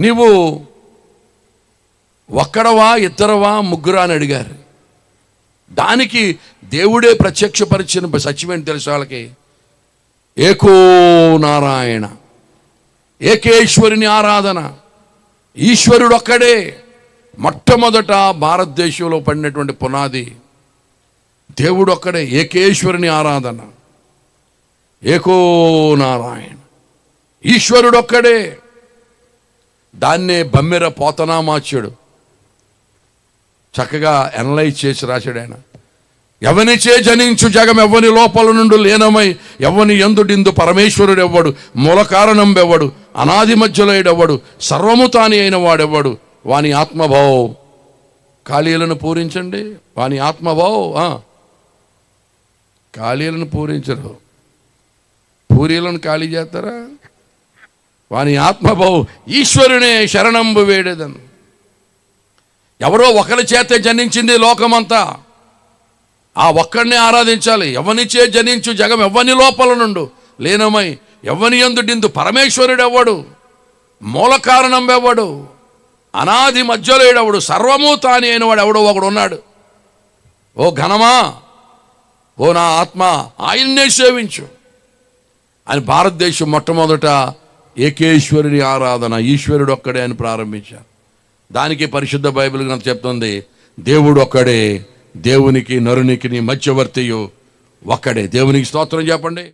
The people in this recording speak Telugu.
నీవు ఒక్కడవా ఇద్దరవా ముగ్గురా అని అడిగారు. దానికి దేవుడే ప్రత్యక్షపరిచిన సత్యమేంటి తెలుసు వాళ్ళకి? ఏకో నారాయణ, ఏకేశ్వరుని ఆరాధన. ఈశ్వరుడు ఒక్కడే. మొట్టమొదట భారతదేశంలో పడినటువంటి పునాది దేవుడు ఒక్కడే, ఏకేశ్వరుని ఆరాధన. ఏకో నారాయణ, ఈశ్వరుడు ఒక్కడే. దాన్నే బమ్మెర పోతనామాచ్యుడు చక్కగా అనలైజ్ చేసి రాశాడు. ఆయన ఎవనిచే జనించు జగం ఎవ్వని లోపల నుండి లీనమై ఎవ్వని ఎందుడిందు పరమేశ్వరుడు ఎవ్వడు, మూల కారణం ఎవ్వడు, అనాది మధ్యలోయుడెవ్వడు, సర్వము తాని అయిన వాడెవ్వడు. వాని ఆత్మభావ ఖాళీలను పూరించండి. వాని ఆత్మభావ ఖాళీలను పూరించరు, పూరీలను ఖాళీ చేస్తారా? వాని ఆత్మభావ ఈశ్వరునే శరణంబు వేడేదను. ఎవరో ఒకరి చేతే జనించింది లోకమంతా, ఆ ఒక్కడినే ఆరాధించాలి. ఎవనిచే జనించు జగం ఎవ్వని లోపల నుండు లీనమై ఎవ్వని యందుడిందు పరమేశ్వరుడు ఎవ్వడు, మూల కారణం ఎవ్వడు, అనాది మధ్యలోయుడెవడు, సర్వము తాని అయిన వాడు ఎవడో ఒకడు ఉన్నాడు. ఓ ఘనమా, ఓ నా ఆత్మ, ఆయన్నే సేవించు అని భారతదేశం మొట్టమొదట ఏకేశ్వరుని ఆరాధన, ఈశ్వరుడు ఒక్కడే అని ప్రారంభించారు. దానికి పరిశుద్ధ బైబిల్ గ్రంథం చెప్తుంది, దేవుడు ఒక్కడే, దేవునికి నరునికి మధ్యవర్తియు ఒక్కడే. దేవునికి స్తోత్రం చెప్పండి.